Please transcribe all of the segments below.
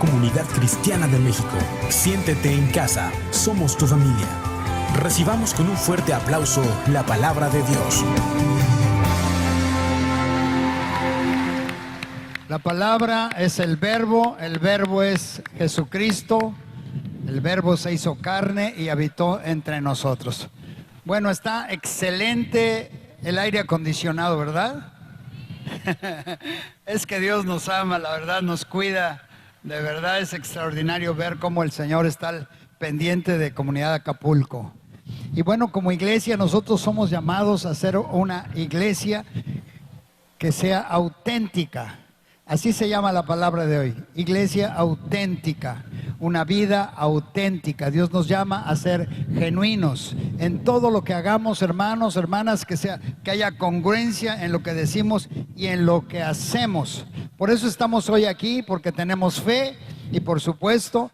Comunidad Cristiana de México. Siéntete en casa, somos tu familia. Recibamos con un fuerte aplauso la palabra de Dios. La palabra es el verbo es Jesucristo. El verbo se hizo carne y habitó entre nosotros. Bueno, está excelente el aire acondicionado, ¿verdad? Es que Dios nos ama, la verdad nos cuida. De verdad es extraordinario ver cómo el Señor está al pendiente de Comunidad Acapulco. Y bueno, como iglesia nosotros somos llamados a ser una iglesia que sea auténtica. Así se llama la palabra de hoy, iglesia auténtica, una vida auténtica. Dios nos llama a ser genuinos en todo lo que hagamos, hermanos, hermanas, que haya congruencia en lo que decimos y en lo que hacemos. Por eso estamos hoy aquí, porque tenemos fe y por supuesto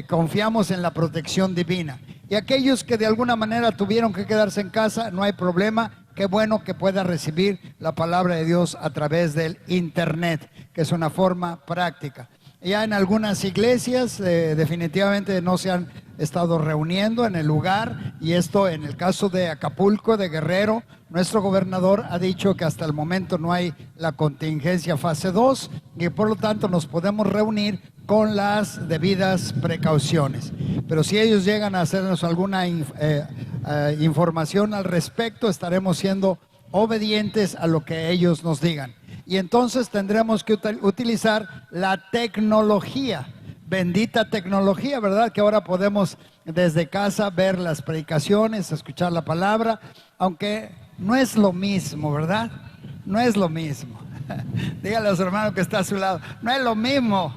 confiamos en la protección divina. Y aquellos que de alguna manera tuvieron que quedarse en casa, no hay problema. Qué bueno que pueda recibir la palabra de Dios a través del internet, que es una forma práctica. Ya en algunas iglesias definitivamente no se han estado reuniendo en el lugar, y esto en el caso de Acapulco, de Guerrero, nuestro gobernador ha dicho que hasta el momento no hay la contingencia fase 2 y por lo tanto nos podemos reunir con las debidas precauciones. Pero si ellos llegan a hacernos alguna información al respecto, estaremos siendo obedientes a lo que ellos nos digan. Y entonces tendremos que utilizar la tecnología, bendita tecnología, ¿verdad? Que ahora podemos desde casa ver las predicaciones, escuchar la palabra, aunque no es lo mismo, ¿verdad? No es lo mismo. Dígale a su hermano que está a su lado, no es lo mismo.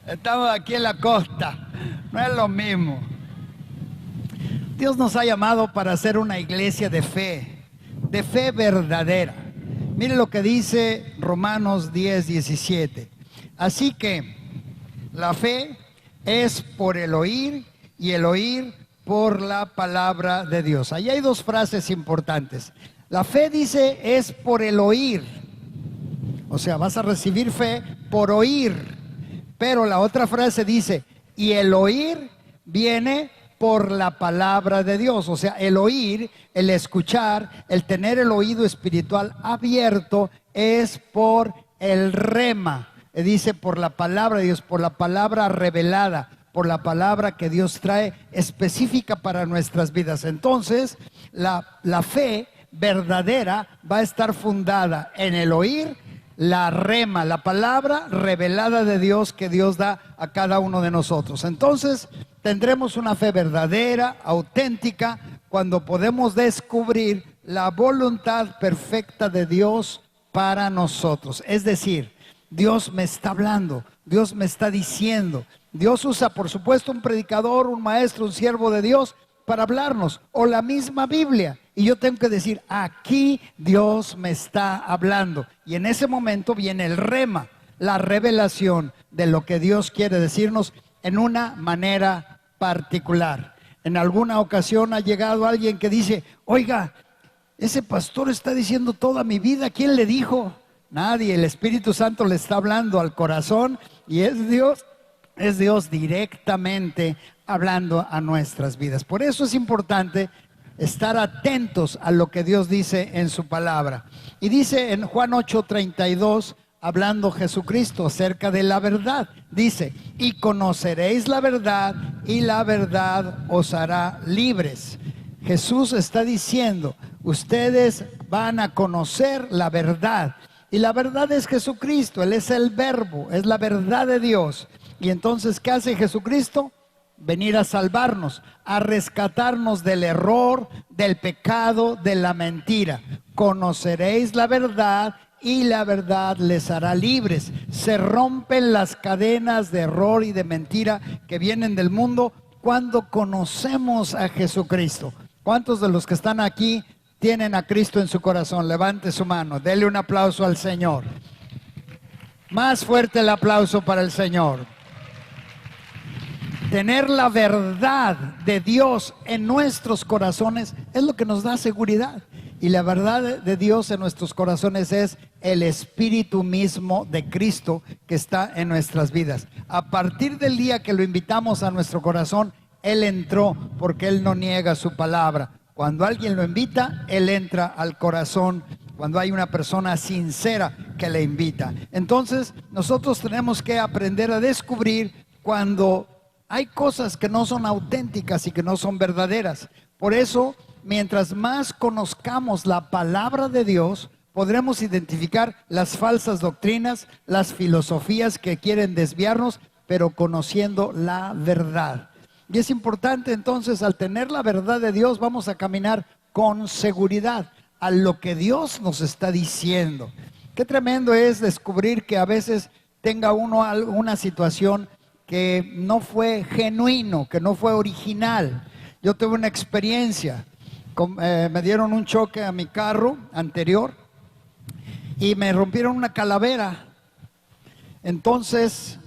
Estamos aquí en la costa, no es lo mismo. Dios nos ha llamado para ser una iglesia de fe verdadera. Mire lo que dice Romanos 10:17. Así que la fe es por el oír y el oír por la palabra de Dios. Ahí hay dos frases importantes. La fe dice es por el oír. O sea, vas a recibir fe por oír. Pero la otra frase dice, y el oír viene por la palabra de Dios. O sea, el oír, el escuchar, el tener el oído espiritual abierto es por el rema. Dice por la palabra de Dios, por la palabra revelada, por la palabra que Dios trae específica para nuestras vidas. Entonces, la fe verdadera va a estar fundada en el oír, la rema, la palabra revelada de Dios que Dios da a cada uno de nosotros. Entonces tendremos una fe verdadera, auténtica, cuando podemos descubrir la voluntad perfecta de Dios para nosotros. Es decir, Dios me está hablando, Dios me está diciendo. Dios usa, por supuesto, un predicador, un maestro, un siervo de Dios para hablarnos, o la misma Biblia. Y yo tengo que decir, aquí Dios me está hablando. Y en ese momento viene el rema, la revelación de lo que Dios quiere decirnos en una manera particular. En alguna ocasión ha llegado alguien que dice, oiga, ese pastor está diciendo toda mi vida, ¿quién le dijo? Nadie, el Espíritu Santo le está hablando al corazón y es Dios directamente hablando a nuestras vidas. Por eso es importante estar atentos a lo que Dios dice en su palabra. Y dice en Juan 8:32, hablando Jesucristo acerca de la verdad, dice, y conoceréis la verdad y la verdad os hará libres. Jesús está diciendo, ustedes van a conocer la verdad. Y la verdad es Jesucristo, Él es el verbo, es la verdad de Dios. Y entonces, ¿qué hace Jesucristo? Venir a salvarnos, a rescatarnos del error, del pecado, de la mentira. Conoceréis la verdad y la verdad les hará libres. Se rompen las cadenas de error y de mentira que vienen del mundo cuando conocemos a Jesucristo. ¿Cuántos de los que están aquí tienen a Cristo en su corazón? Levante su mano, dele un aplauso al Señor. Más fuerte el aplauso para el Señor. Tener la verdad de Dios en nuestros corazones es lo que nos da seguridad. Y la verdad de Dios en nuestros corazones es el Espíritu mismo de Cristo que está en nuestras vidas. A partir del día que lo invitamos a nuestro corazón, Él entró, porque Él no niega su palabra. Cuando alguien lo invita, Él entra al corazón, cuando hay una persona sincera que le invita. Entonces, nosotros tenemos que aprender a descubrir cuando hay cosas que no son auténticas y que no son verdaderas. Por eso, mientras más conozcamos la palabra de Dios, podremos identificar las falsas doctrinas, las filosofías que quieren desviarnos, pero conociendo la verdad. Y es importante entonces, al tener la verdad de Dios, vamos a caminar con seguridad a lo que Dios nos está diciendo. Qué tremendo es descubrir que a veces tenga uno una situación que no fue genuino, que no fue original. Yo tuve una experiencia, me dieron un choque a mi carro anterior y me rompieron una calavera. Entonces,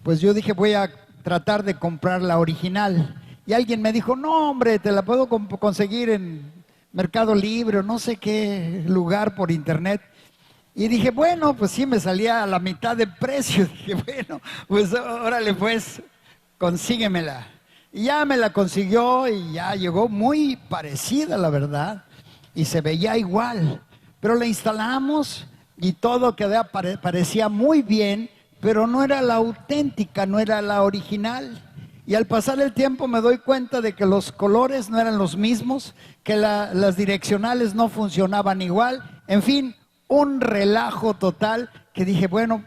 pues yo dije, voy a tratar de comprar la original. Y alguien me dijo, no hombre, te la puedo conseguir en Mercado Libre o no sé qué lugar por internet. Y dije, bueno, pues sí, me salía a la mitad de precio. Dije, bueno, pues órale pues, consíguemela. Y ya me la consiguió y ya llegó muy parecida, la verdad. Y se veía igual. Pero la instalamos y todo parecía muy bien, pero no era la auténtica, no era la original. Y al pasar el tiempo me doy cuenta de que los colores no eran los mismos, que las direccionales no funcionaban igual. En fin, un relajo total que dije, bueno,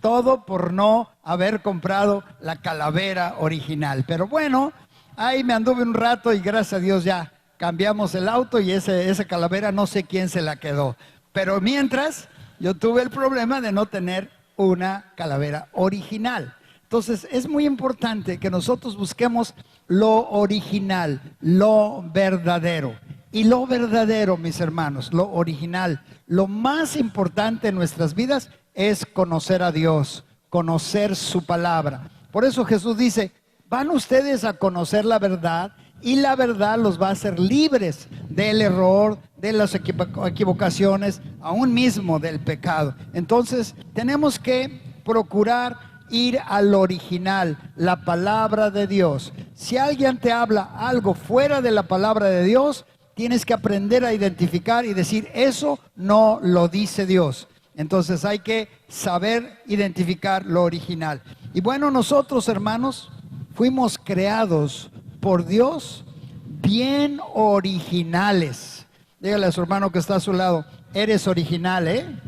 todo por no haber comprado la calavera original. Pero bueno, ahí me anduve un rato y gracias a Dios ya cambiamos el auto y esa calavera no sé quién se la quedó. Pero mientras, yo tuve el problema de no tener una calavera original. Entonces es muy importante que nosotros busquemos lo original, lo verdadero. Y lo verdadero, mis hermanos, lo original, lo más importante en nuestras vidas es conocer a Dios, conocer su palabra. Por eso Jesús dice, van ustedes a conocer la verdad y la verdad los va a hacer libres del error, de las equivocaciones, aún mismo del pecado. Entonces tenemos que procurar ir al original, la palabra de Dios. Si alguien te habla algo fuera de la palabra de Dios, tienes que aprender a identificar y decir, eso no lo dice Dios. Entonces hay que saber identificar lo original. Y bueno, nosotros, hermanos, fuimos creados por Dios bien originales. Dígale a su hermano que está a su lado, eres original,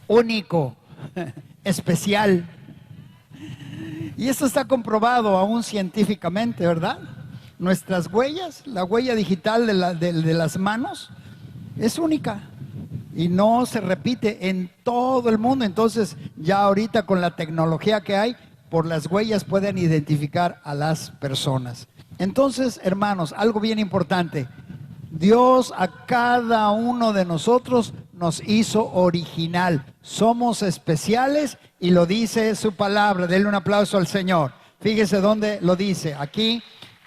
único, especial. Y esto está comprobado aún científicamente, ¿verdad? Nuestras huellas, la huella digital de las manos es única y no se repite en todo el mundo. Entonces ya ahorita con la tecnología que hay, por las huellas pueden identificar a las personas. Entonces, hermanos, algo bien importante, Dios a cada uno de nosotros nos hizo original, somos especiales y lo dice su palabra. Denle un aplauso al Señor. Fíjese dónde lo dice, aquí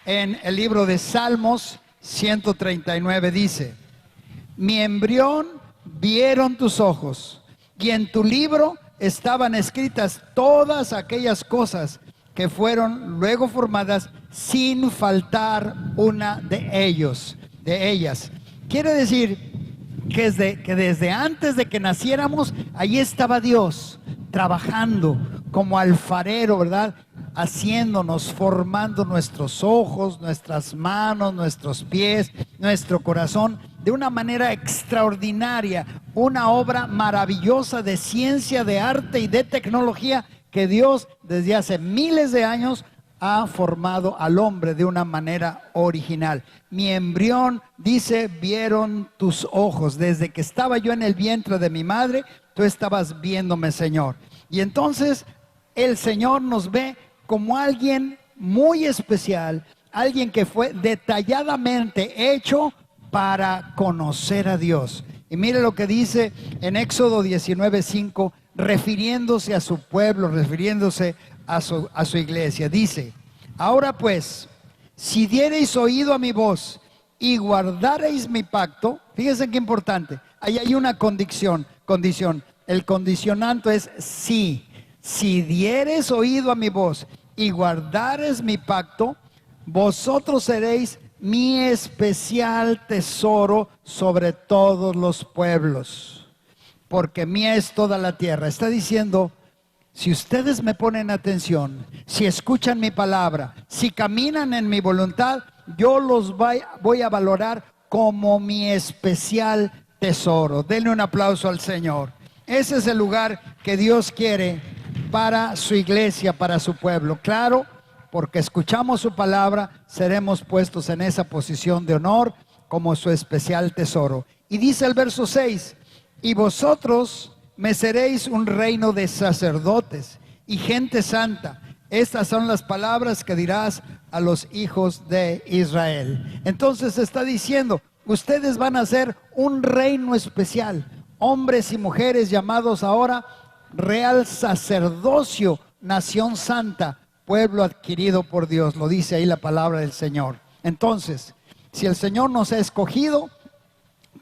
en el libro de Salmos 139 dice, mi embrión vieron tus ojos y en tu libro estaban escritas todas aquellas cosas que fueron luego formadas sin faltar una de ellas. Quiere decir que desde antes de que naciéramos, ahí estaba Dios trabajando como alfarero, ¿verdad? Haciéndonos, formando nuestros ojos, nuestras manos, nuestros pies, nuestro corazón, de una manera extraordinaria, una obra maravillosa de ciencia, de arte y de tecnología que Dios desde hace miles de años ha formado al hombre de una manera original. Mi embrión, dice, vieron tus ojos. Desde que estaba yo en el vientre de mi madre, tú estabas viéndome, Señor. Y entonces el Señor nos ve como alguien muy especial, alguien que fue detalladamente hecho para conocer a Dios. Y mire lo que dice en Éxodo 19:5, refiriéndose a su pueblo, refiriéndose a su iglesia. Dice, ahora pues, si diereis oído a mi voz y guardareis mi pacto, fíjense qué importante, ahí hay una condición. El condicionante es sí. si diereis oído a mi voz y guardares mi pacto, vosotros seréis mi especial tesoro sobre todos los pueblos, porque mía es toda la tierra. Está diciendo, si ustedes me ponen atención, si escuchan mi palabra, si caminan en mi voluntad, yo los voy a valorar como mi especial tesoro. Denle un aplauso al Señor. Ese es el lugar que Dios quiere para su iglesia, para su pueblo. Claro, porque escuchamos su palabra, seremos puestos en esa posición de honor como su especial tesoro. Y dice el verso 6, y vosotros me seréis un reino de sacerdotes y gente santa. Estas son las palabras que dirás a los hijos de Israel. Entonces está diciendo, ustedes van a ser un reino especial, hombres y mujeres llamados ahora real sacerdocio, nación santa, pueblo adquirido por Dios. Lo dice ahí la palabra del Señor. Entonces, si el Señor nos ha escogido,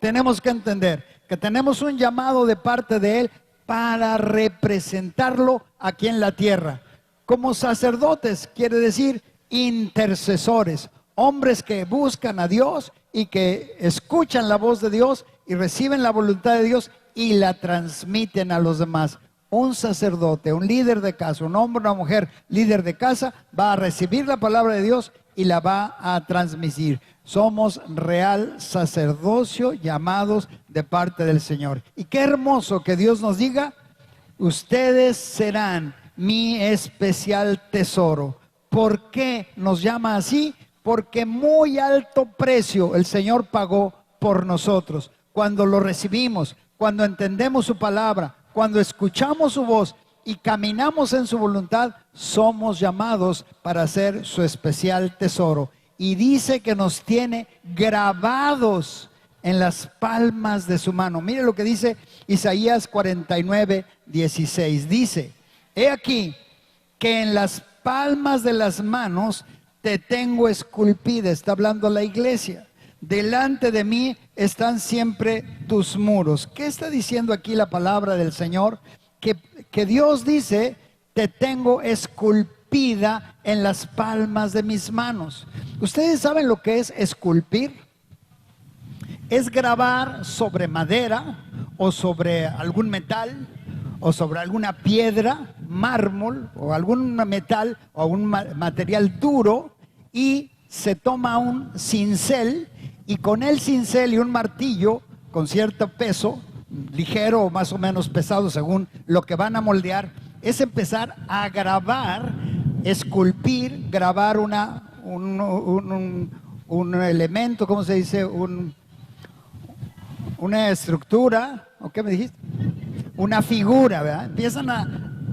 tenemos que entender que tenemos un llamado de parte de Él para representarlo aquí en la tierra. Como sacerdotes, quiere decir intercesores, hombres que buscan a Dios y que escuchan la voz de Dios y reciben la voluntad de Dios y la transmiten a los demás. Un sacerdote, un líder de casa, un hombre, una mujer líder de casa, va a recibir la palabra de Dios y la va a transmitir. Somos real sacerdocio llamados de parte del Señor. Y qué hermoso que Dios nos diga, ustedes serán mi especial tesoro. ¿Por qué nos llama así? Porque muy alto precio el Señor pagó por nosotros. Cuando lo recibimos, cuando entendemos su palabra, cuando escuchamos su voz y caminamos en su voluntad, somos llamados para ser su especial tesoro. Y dice que nos tiene grabados en las palmas de su mano. Mire lo que dice Isaías 49:16. Dice, he aquí que en las palmas de las manos te tengo esculpida. Está hablando la iglesia. Delante de mí están siempre tus muros. ¿Qué está diciendo aquí la palabra del Señor? Que Dios dice, te tengo esculpida en las palmas de mis manos. ¿Ustedes saben lo que es esculpir? Es grabar sobre madera o sobre algún metal o sobre alguna piedra, mármol o algún metal o algún material duro, y se toma un cincel y con el cincel y un martillo con cierto peso, ligero o más o menos pesado según lo que van a moldear, es empezar a grabar, esculpir, grabar un elemento, ¿cómo se dice? Una estructura, ¿o qué me dijiste? Una figura, ¿verdad? Empiezan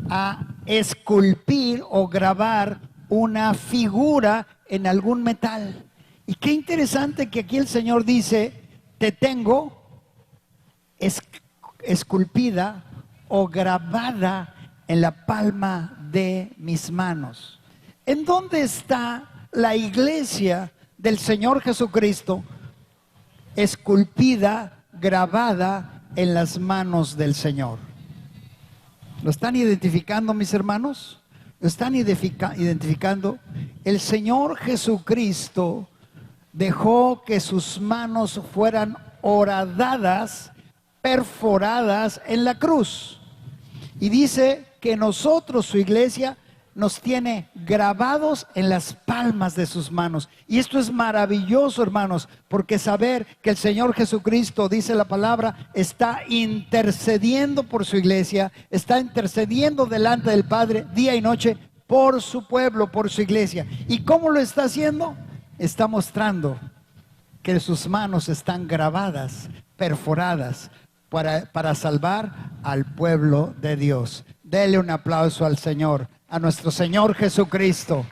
a esculpir o grabar una figura en algún metal. Y qué interesante que aquí el Señor dice, te tengo esculpida o grabada en la palma de mis manos. ¿En dónde está la iglesia del Señor Jesucristo esculpida, grabada en las manos del Señor? ¿Lo están identificando, mis hermanos? ¿Lo están identificando? El Señor Jesucristo dejó que sus manos fueran horadadas, perforadas en la cruz. Y dice que nosotros, su iglesia, nos tiene grabados en las palmas de sus manos. Y esto es maravilloso, hermanos, porque saber que el Señor Jesucristo, dice la palabra, está intercediendo por su iglesia, está intercediendo delante del Padre día y noche por su pueblo, por su iglesia. ¿Y cómo lo está haciendo? Está mostrando que sus manos están grabadas, perforadas, para salvar al pueblo de Dios. Dele un aplauso al Señor, a nuestro Señor Jesucristo,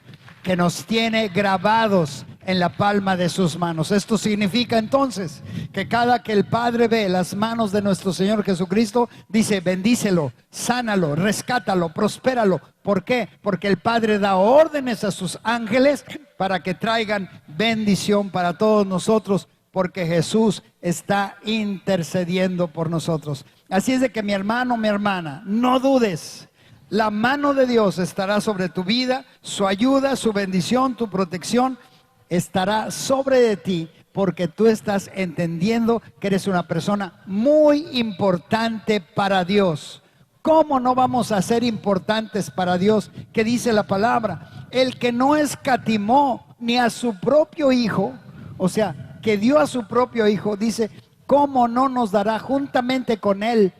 que nos tiene grabados en la palma de sus manos. Esto significa entonces que cada que el Padre ve las manos de nuestro Señor Jesucristo, dice, bendícelo, sánalo, rescátalo, prospéralo. ¿Por qué? Porque el Padre da órdenes a sus ángeles para que traigan bendición para todos nosotros, porque Jesús está intercediendo por nosotros. Así es de que, mi hermano, mi hermana, no dudes. La mano de Dios estará sobre tu vida, su ayuda, su bendición, tu protección estará sobre de ti, porque tú estás entendiendo que eres una persona muy importante para Dios. ¿Cómo no vamos a ser importantes para Dios? ¿Qué dice la palabra? El que no escatimó ni a su propio Hijo, o sea, que dio a su propio Hijo, dice, ¿cómo no nos dará juntamente con Él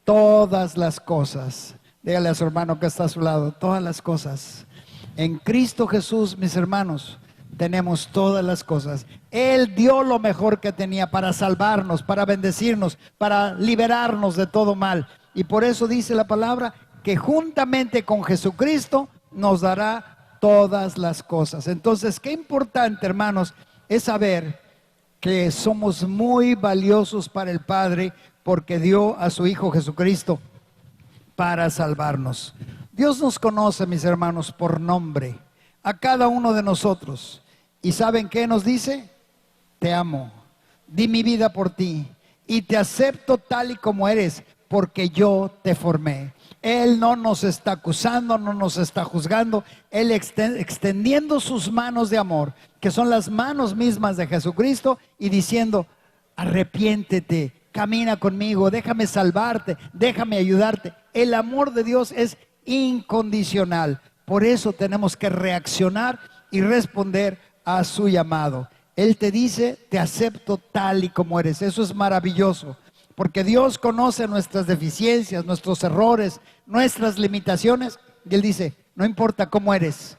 todas las cosas? Dígale a su hermano que está a su lado, todas las cosas. En Cristo Jesús, mis hermanos, tenemos todas las cosas. Él dio lo mejor que tenía para salvarnos, para bendecirnos, para liberarnos de todo mal. Y por eso dice la palabra que juntamente con Jesucristo nos dará todas las cosas. Entonces, qué importante, hermanos, es saber que somos muy valiosos para el Padre porque dio a su Hijo Jesucristo para salvarnos. Dios nos conoce, mis hermanos, por nombre, a cada uno de nosotros. ¿Y saben qué nos dice? Te amo, di mi vida por ti y te acepto tal y como eres, porque yo te formé. Él no nos está acusando, no nos está juzgando. Él extendiendo sus manos de amor, que son las manos mismas de Jesucristo, y diciendo, arrepiéntete, camina conmigo, déjame salvarte, déjame ayudarte. El amor de Dios es incondicional. Por eso tenemos que reaccionar y responder a su llamado. Él te dice, te acepto tal y como eres. Eso es maravilloso, porque Dios conoce nuestras deficiencias, nuestros errores, nuestras limitaciones. Y Él dice, no importa cómo eres,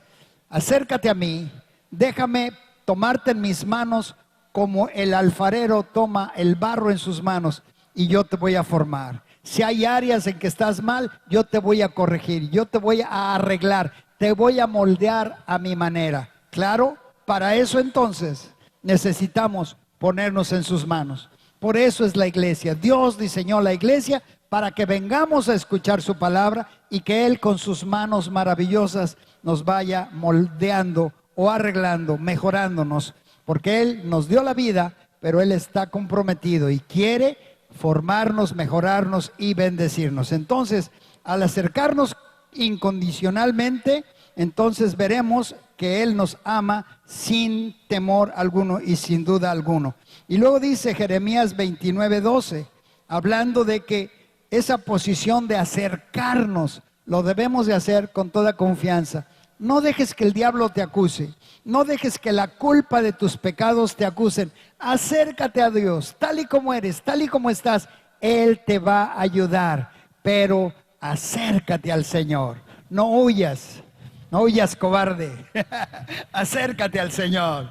acércate a mí, déjame tomarte en mis manos como el alfarero toma el barro en sus manos, y yo te voy a formar. Si hay áreas en que estás mal, yo te voy a corregir, yo te voy a arreglar, te voy a moldear a mi manera. Claro, para eso entonces necesitamos ponernos en sus manos. Por eso es la iglesia. Dios diseñó la iglesia para que vengamos a escuchar su palabra y que Él con sus manos maravillosas nos vaya moldeando o arreglando, mejorándonos. Porque Él nos dio la vida, pero Él está comprometido y quiere formarnos, mejorarnos y bendecirnos. Entonces, al acercarnos incondicionalmente, entonces veremos que Él nos ama sin temor alguno y sin duda alguno. Y luego dice Jeremías 29:12, hablando de que esa posición de acercarnos lo debemos de hacer con toda confianza. No dejes que el diablo te acuse, no dejes que la culpa de tus pecados te acusen. Acércate a Dios, tal y como eres, tal y como estás. Él te va a ayudar, pero acércate al Señor. No huyas, no huyas, cobarde. Acércate al Señor.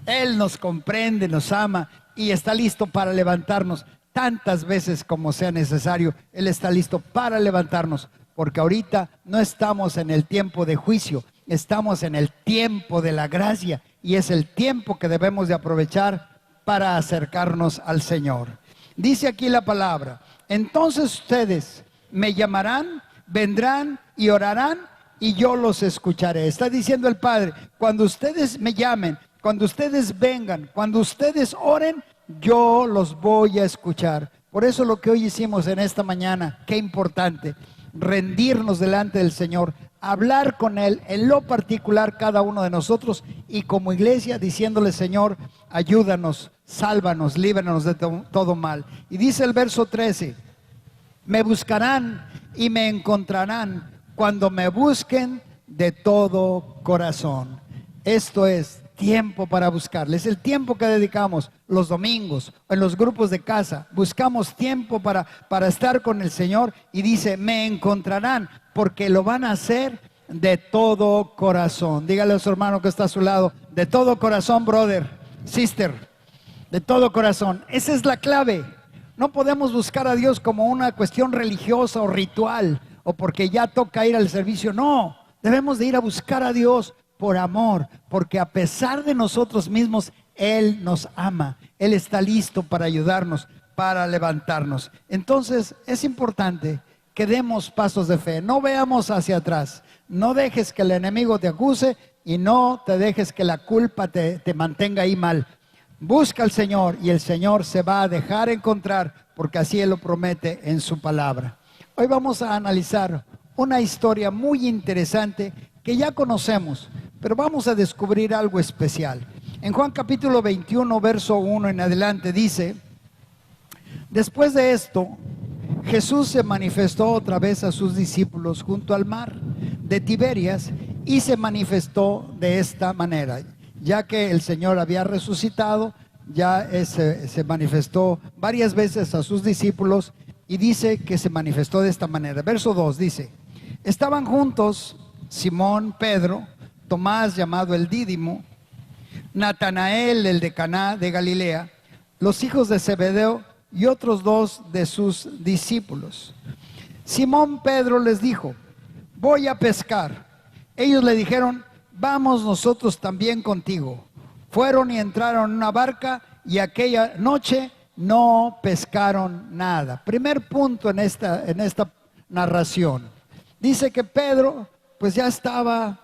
Él nos comprende, nos ama y está listo para levantarnos tantas veces como sea necesario. Él está listo para levantarnos, porque ahorita no estamos en el tiempo de juicio, estamos en el tiempo de la gracia, y es el tiempo que debemos de aprovechar para acercarnos al Señor. Dice aquí la palabra, entonces ustedes me llamarán, vendrán y orarán, y yo los escucharé. Está diciendo el Padre, cuando ustedes me llamen, cuando ustedes vengan, cuando ustedes oren, yo los voy a escuchar. Por eso lo que hoy hicimos en esta mañana, qué importante, rendirnos delante del Señor, hablar con Él en lo particular cada uno de nosotros, y como iglesia diciéndole, Señor, ayúdanos, sálvanos, líbranos de todo mal. Y dice el verso 13, me buscarán y me encontrarán cuando me busquen de todo corazón. Esto es tiempo para buscarle. Es el tiempo que dedicamos los domingos en los grupos de casa. Buscamos tiempo para estar con el Señor, y dice, me encontrarán, porque lo van a hacer de todo corazón. Dígale a su hermano que está a su lado, de todo corazón, brother, sister, de todo corazón. Esa es la clave. No podemos buscar a Dios como una cuestión religiosa o ritual, o porque ya toca ir al servicio. No, debemos de ir a buscar a Dios por amor, porque a pesar de nosotros mismos, Él nos ama. Él está listo para ayudarnos, para levantarnos. Entonces es importante que demos pasos de fe. No veamos hacia atrás. No dejes que el enemigo te acuse, y no te dejes que la culpa te mantenga ahí mal. Busca al Señor, y el Señor se va a dejar encontrar, porque así Él lo promete en su palabra. Hoy vamos a analizar una historia muy interesante que ya conocemos, pero vamos a descubrir algo especial. En Juan capítulo 21, verso 1 en adelante dice: después de esto, Jesús se manifestó otra vez a sus discípulos junto al mar de Tiberias y se manifestó de esta manera. Ya que el Señor había resucitado, ya se manifestó varias veces a sus discípulos y dice que se manifestó de esta manera. Verso 2 dice: estaban juntos Simón, Pedro, Tomás llamado el Dídimo, Natanael el de Caná de Galilea, los hijos de Zebedeo y otros dos de sus discípulos. Simón Pedro les dijo: voy a pescar. Ellos le dijeron: vamos nosotros también contigo. Fueron y entraron en una barca y aquella noche no pescaron nada. Primer punto en esta narración. Dice que Pedro pues ya estaba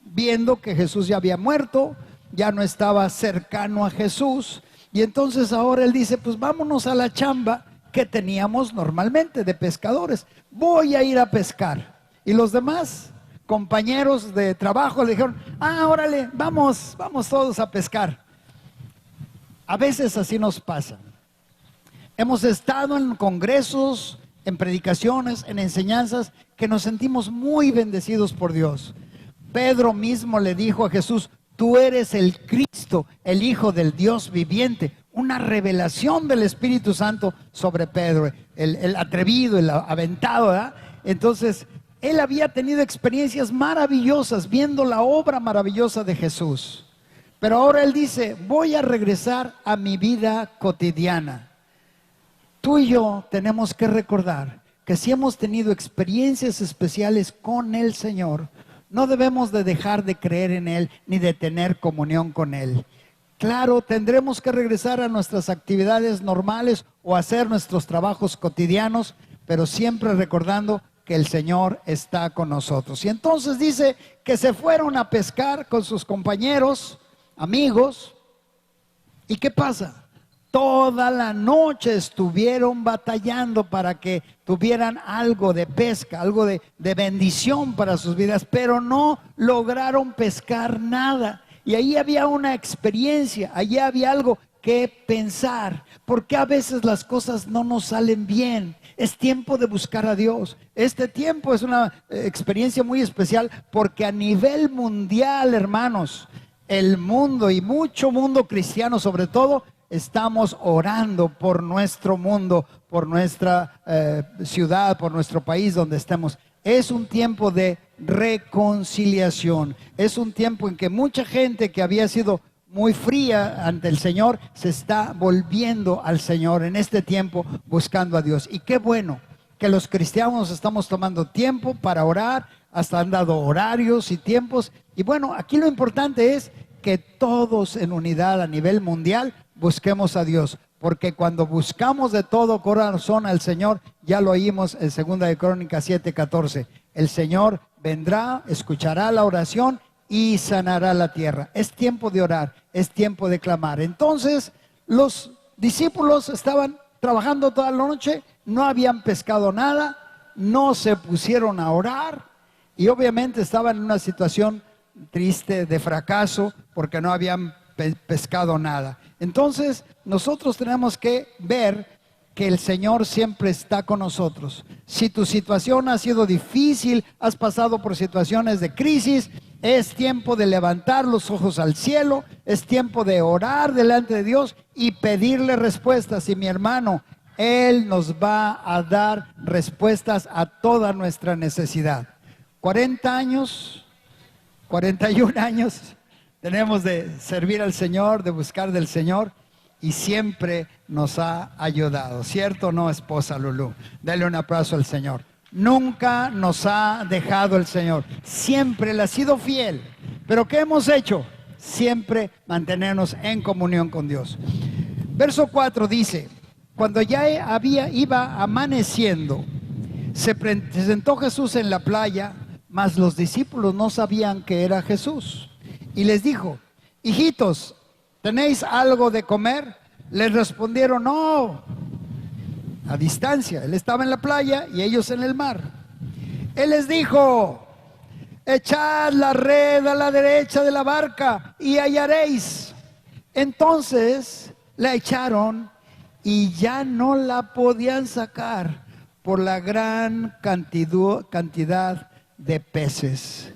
viendo que Jesús ya había muerto, ya no estaba cercano a Jesús, y entonces ahora él dice: pues vámonos a la chamba que teníamos normalmente de pescadores. Voy a ir a pescar. Y los demás compañeros de trabajo le dijeron: órale, vamos todos a pescar. A veces así nos pasa. Hemos estado en congresos, en predicaciones, en enseñanzas, que nos sentimos muy bendecidos por Dios. Pedro mismo le dijo a Jesús: tú eres el Cristo, el Hijo del Dios viviente. Una revelación del Espíritu Santo sobre Pedro, el atrevido, el aventado, ¿verdad? Entonces, él había tenido experiencias maravillosas viendo la obra maravillosa de Jesús. Pero ahora él dice: voy a regresar a mi vida cotidiana. Tú y yo tenemos que recordar que si hemos tenido experiencias especiales con el Señor, no debemos de dejar de creer en Él ni de tener comunión con Él. Claro, tendremos que regresar a nuestras actividades normales o hacer nuestros trabajos cotidianos, pero siempre recordando que el Señor está con nosotros. Y entonces dice que se fueron a pescar con sus compañeros, amigos. ¿Y qué pasa? Toda la noche estuvieron batallando para que tuvieran algo de pesca, algo de bendición para sus vidas, pero no lograron pescar nada. Y ahí había una experiencia, allí había algo que pensar, porque a veces las cosas no nos salen bien. Es tiempo de buscar a Dios. Este tiempo es una experiencia muy especial porque a nivel mundial, hermanos, el mundo y mucho mundo cristiano sobre todo, estamos orando por nuestro mundo, por nuestra ciudad, por nuestro país donde estemos. Es un tiempo de reconciliación. Es un tiempo en que mucha gente que había sido muy fría ante el Señor se está volviendo al Señor en este tiempo, buscando a Dios. Y qué bueno que los cristianos estamos tomando tiempo para orar, hasta han dado horarios y tiempos. Y bueno, aquí lo importante es que todos en unidad a nivel mundial busquemos a Dios, porque cuando buscamos de todo corazón al Señor, ya lo oímos en 2 de Crónicas 7:14, el Señor vendrá, escuchará la oración y sanará la tierra. Es tiempo de orar, es tiempo de clamar. Entonces los discípulos estaban trabajando toda la noche, no habían pescado nada, no se pusieron a orar y obviamente estaban en una situación triste, de fracaso, porque no habían pescado nada. Entonces nosotros tenemos que ver que el Señor siempre está con nosotros. Si tu situación ha sido difícil, has pasado por situaciones de crisis, es tiempo de levantar los ojos al cielo, es tiempo de orar delante de Dios y pedirle respuestas. Y mi hermano, Él nos va a dar respuestas a toda nuestra necesidad. 40 años, 41 años tenemos de servir al Señor, de buscar del Señor, y siempre nos ha ayudado. ¿Cierto o no, esposa Lulú? Dale un aplauso al Señor. Nunca nos ha dejado el Señor. Siempre Él ha sido fiel. ¿Pero qué hemos hecho? Siempre mantenernos en comunión con Dios. Verso 4 dice: cuando ya iba amaneciendo, se presentó Jesús en la playa, mas los discípulos no sabían que era Jesús. Y les dijo: hijitos, ¿tenéis algo de comer? Les respondieron: no. A distancia, él estaba en la playa y ellos en el mar. Él les dijo: echad la red a la derecha de la barca y hallaréis. Entonces la echaron y ya no la podían sacar por la gran cantidad de peces.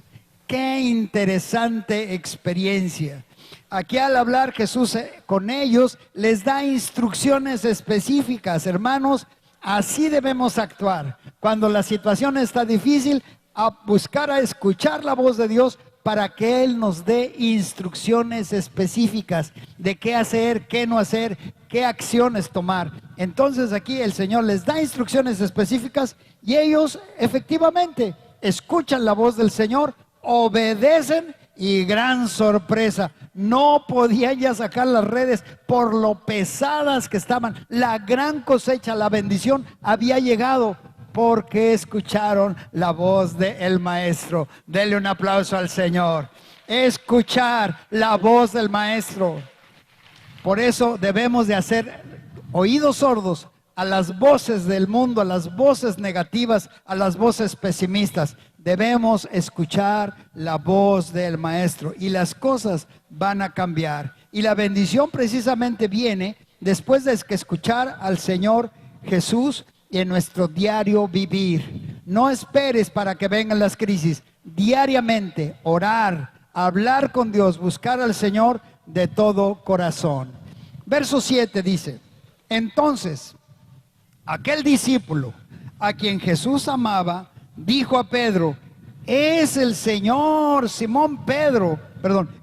Qué interesante experiencia. Aquí al hablar Jesús con ellos, les da instrucciones específicas. Hermanos, así debemos actuar. Cuando la situación está difícil, a buscar a escuchar la voz de Dios para que Él nos dé instrucciones específicas de qué hacer, qué no hacer, qué acciones tomar. Entonces aquí el Señor les da instrucciones específicas y ellos efectivamente escuchan la voz del Señor, obedecen y gran sorpresa, no podían ya sacar las redes por lo pesadas que estaban. La gran cosecha, la bendición había llegado porque escucharon la voz del Maestro. Denle un aplauso al Señor. Escuchar la voz del Maestro. Por eso debemos de hacer oídos sordos a las voces del mundo, a las voces negativas, a las voces pesimistas. Debemos escuchar la voz del Maestro y las cosas van a cambiar. Y la bendición precisamente viene después de que escuchar al Señor Jesús en nuestro diario vivir. No esperes para que vengan las crisis. Diariamente orar, hablar con Dios, buscar al Señor de todo corazón. Verso 7 dice: entonces aquel discípulo a quien Jesús amaba dijo a Pedro: es el Señor.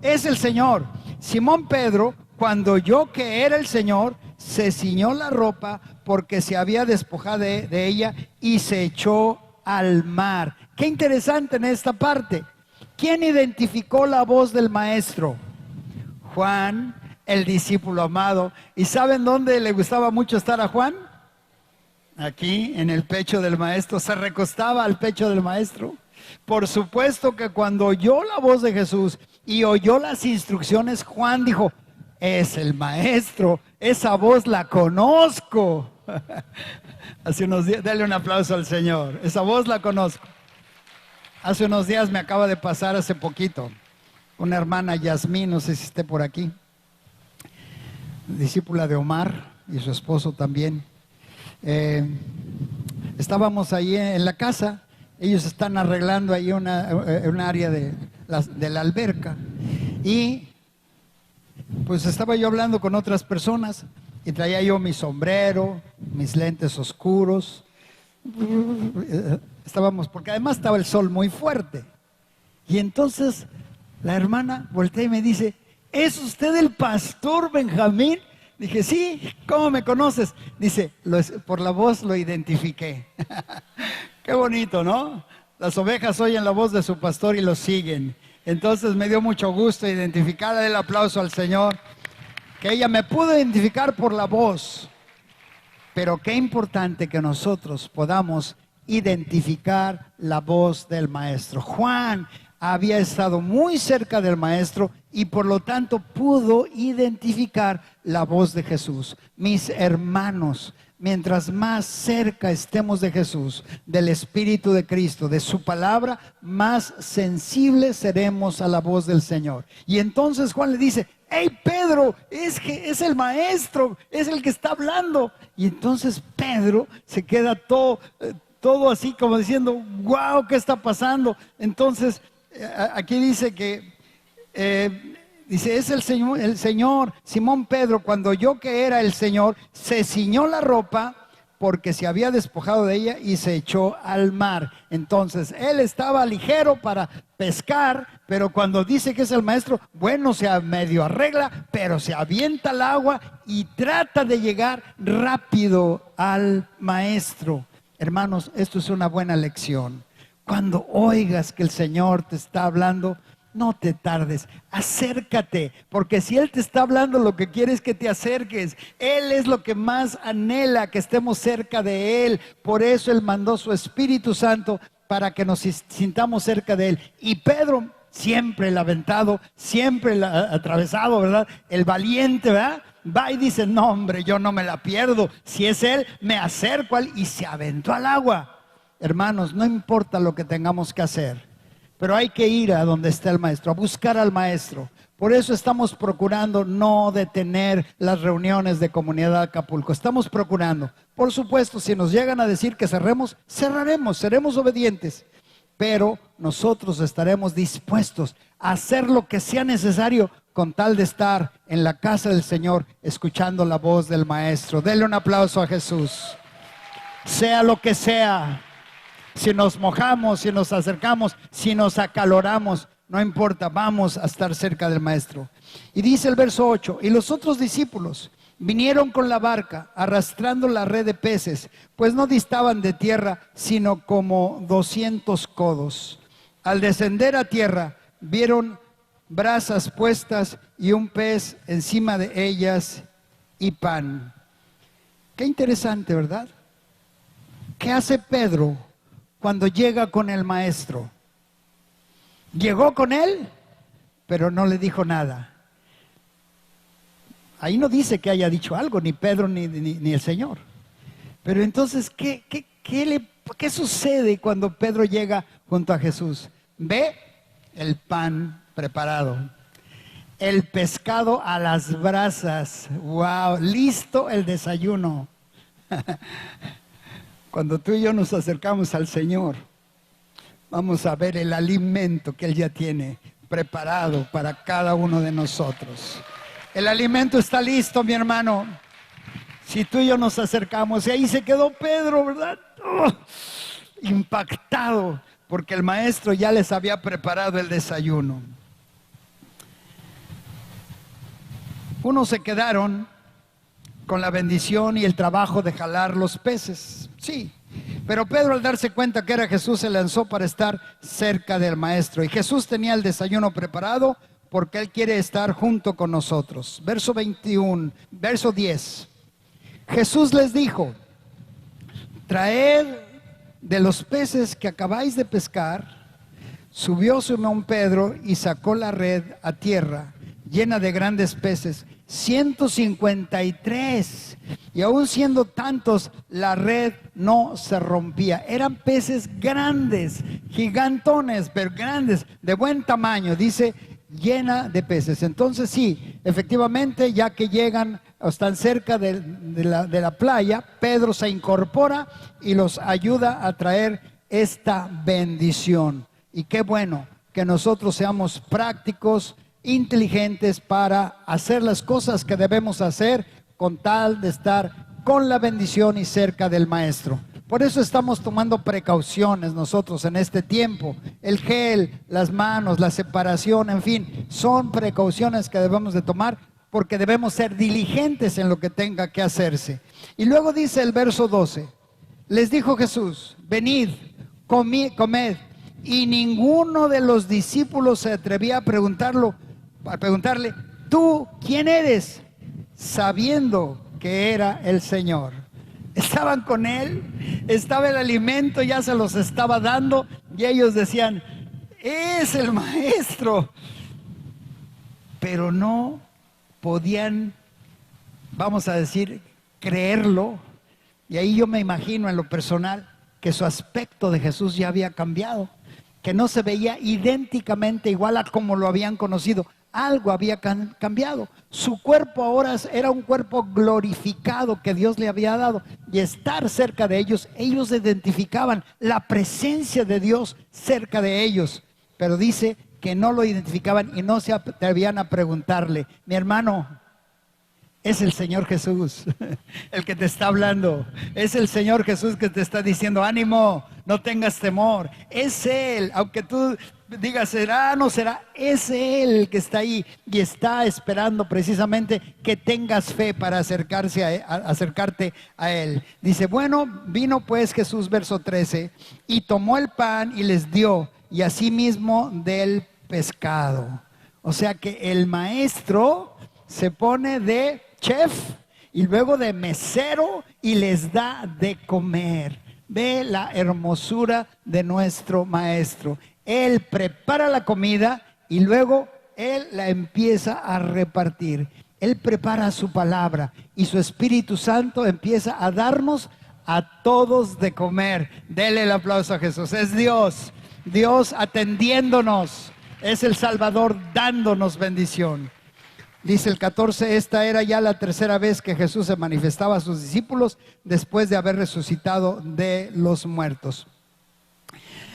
Es el Señor. Simón Pedro, cuando oyó que era el Señor, se ciñó la ropa porque se había despojado de ella y se echó al mar. Qué interesante en esta parte. ¿Quién identificó la voz del Maestro? Juan, el discípulo amado. ¿Y saben dónde le gustaba mucho estar a Juan? Aquí, en el pecho del Maestro. Se recostaba al pecho del Maestro. Por supuesto que cuando oyó la voz de Jesús y oyó las instrucciones, Juan dijo: es el Maestro, esa voz la conozco. Hace unos días, dale un aplauso al Señor. Esa voz la conozco. Hace unos días me acaba de pasar, hace poquito, una hermana Yasmín, no sé si esté por aquí, discípula de Omar y su esposo también. Estábamos ahí en la casa. Ellos están arreglando ahí un área de la alberca. Y pues estaba yo hablando con otras personas y traía yo mi sombrero, mis lentes oscuros. Porque además estaba el sol muy fuerte. Y entonces la hermana voltea y me dice: ¿es usted el pastor Benjamín? Dije: sí. ¿Cómo me conoces? Dice: por la voz lo identifiqué. Qué bonito, ¿no? Las ovejas oyen la voz de su pastor y lo siguen. Entonces me dio mucho gusto identificarle. El aplauso al Señor, que ella me pudo identificar por la voz. Pero qué importante que nosotros podamos identificar la voz del Maestro. Juan había estado muy cerca del Maestro y por lo tanto pudo identificar la voz de Jesús. Mis hermanos, mientras más cerca estemos de Jesús, del Espíritu de Cristo, de su palabra, más sensibles seremos a la voz del Señor. Y entonces Juan le dice: hey Pedro, es el Maestro, es el que está hablando. Y entonces Pedro se queda todo así como diciendo: wow, ¿qué está pasando? Entonces aquí dice que dice: es el Señor. Simón Pedro, cuando oyó que era el Señor, se ciñó la ropa porque se había despojado de ella y se echó al mar. Entonces él estaba ligero para pescar, pero cuando dice que es el Maestro, bueno, se medio arregla, pero se avienta al agua y trata de llegar rápido al Maestro. Hermanos, esto es una buena lección. Cuando oigas que el Señor te está hablando, no te tardes, acércate, porque si Él te está hablando, lo que quiere es que te acerques. Él es lo que más anhela, que estemos cerca de Él. Por eso Él mandó su Espíritu Santo para que nos sintamos cerca de Él. Y Pedro, siempre el aventado, siempre el atravesado, ¿verdad? El valiente, ¿verdad? Va y dice: no hombre, yo no me la pierdo. Si es Él, me acerco a Él. Y se aventó al agua. hermanos, no importa lo que tengamos que hacer, pero hay que ir a donde está el maestro, a buscar al maestro. Por eso estamos procurando no detener las reuniones de Comunidad Acapulco. Estamos procurando, por supuesto, si nos llegan a decir que cerremos, cerraremos, seremos obedientes. Pero nosotros estaremos dispuestos a hacer lo que sea necesario con tal de estar en la casa del Señor, escuchando la voz del Maestro. Denle un aplauso a Jesús. Sea lo que sea, si nos mojamos, si nos acercamos, si nos acaloramos, no importa, vamos a estar cerca del Maestro. Y dice el verso 8, y los otros discípulos vinieron con la barca, arrastrando la red de peces, pues no distaban de tierra, sino como 200 codos. Al descender a tierra, vieron brasas puestas y un pez encima de ellas y pan. Qué interesante, ¿verdad? ¿Qué hace Pedro cuando llega con el Maestro? Llegó con él, pero no le dijo nada. Ahí no dice que haya dicho algo, ni Pedro ni el Señor. Pero entonces, ¿qué sucede cuando Pedro llega junto a Jesús? Ve el pan preparado, el pescado a las brasas. ¡Wow! Listo el desayuno. Cuando tú y yo nos acercamos al Señor, vamos a ver el alimento que Él ya tiene preparado para cada uno de nosotros. El alimento está listo, mi hermano. Si tú y yo nos acercamos, y ahí se quedó Pedro, ¿verdad? Impactado, porque el Maestro ya les había preparado el desayuno. Unos se quedaron con la bendición y el trabajo de jalar los peces, sí. Pero Pedro, al darse cuenta que era Jesús, se lanzó para estar cerca del Maestro. Y Jesús tenía el desayuno preparado porque Él quiere estar junto con nosotros. Verso 21, verso 10. Jesús les dijo: traed de los peces que acabáis de pescar. Subió Simón Pedro y sacó la red a tierra, llena de grandes peces, 153. Y aún siendo tantos, la red no se rompía. Eran peces grandes, gigantones, pero grandes, de buen tamaño. Dice, llena de peces. Entonces sí, efectivamente, ya que llegan o están cerca de la playa, Pedro se incorpora y los ayuda a traer esta bendición. Y qué bueno que nosotros seamos prácticos, inteligentes para hacer las cosas que debemos hacer con tal de estar con la bendición y cerca del Maestro. Por eso estamos tomando precauciones nosotros en este tiempo. El gel, las manos, la separación, en fin, son precauciones que debemos de tomar porque debemos ser diligentes en lo que tenga que hacerse. Y luego dice el verso 12, les dijo Jesús: venid, comed. Y ninguno de los discípulos se atrevía a preguntarle, ¿tú quién eres? Sabiendo que era el Señor. Estaban con Él, estaba el alimento, ya se los estaba dando, y ellos decían, es el Maestro. Pero no podían, vamos a decir, creerlo. Y ahí yo me imagino en lo personal que su aspecto de Jesús ya había cambiado, que no se veía idénticamente igual a como lo habían conocido. Algo había cambiado. Su cuerpo ahora era un cuerpo glorificado que Dios le había dado. Y estar cerca de ellos, ellos identificaban la presencia de Dios cerca de ellos. Pero dice que no lo identificaban y no se atrevían a preguntarle, mi hermano, es el Señor Jesús el que te está hablando. Es el Señor Jesús que te está diciendo, ánimo, no tengas temor. Es Él, aunque tú digas, será, no será, es Él el que está ahí y está esperando precisamente que tengas fe para acercarte a Él. Dice, bueno, vino pues Jesús, verso 13, y tomó el pan y les dio, y asimismo del pescado. O sea que el Maestro se pone de chef y luego de mesero y les da de comer. Ve la hermosura de nuestro Maestro. Él prepara la comida y luego Él la empieza a repartir. Él prepara su palabra y su Espíritu Santo empieza a darnos a todos de comer. Dele el aplauso a Jesús. Es Dios, Dios atendiéndonos. Es el Salvador dándonos bendición. Dice el 14, esta era ya la tercera vez que Jesús se manifestaba a sus discípulos después de haber resucitado de los muertos.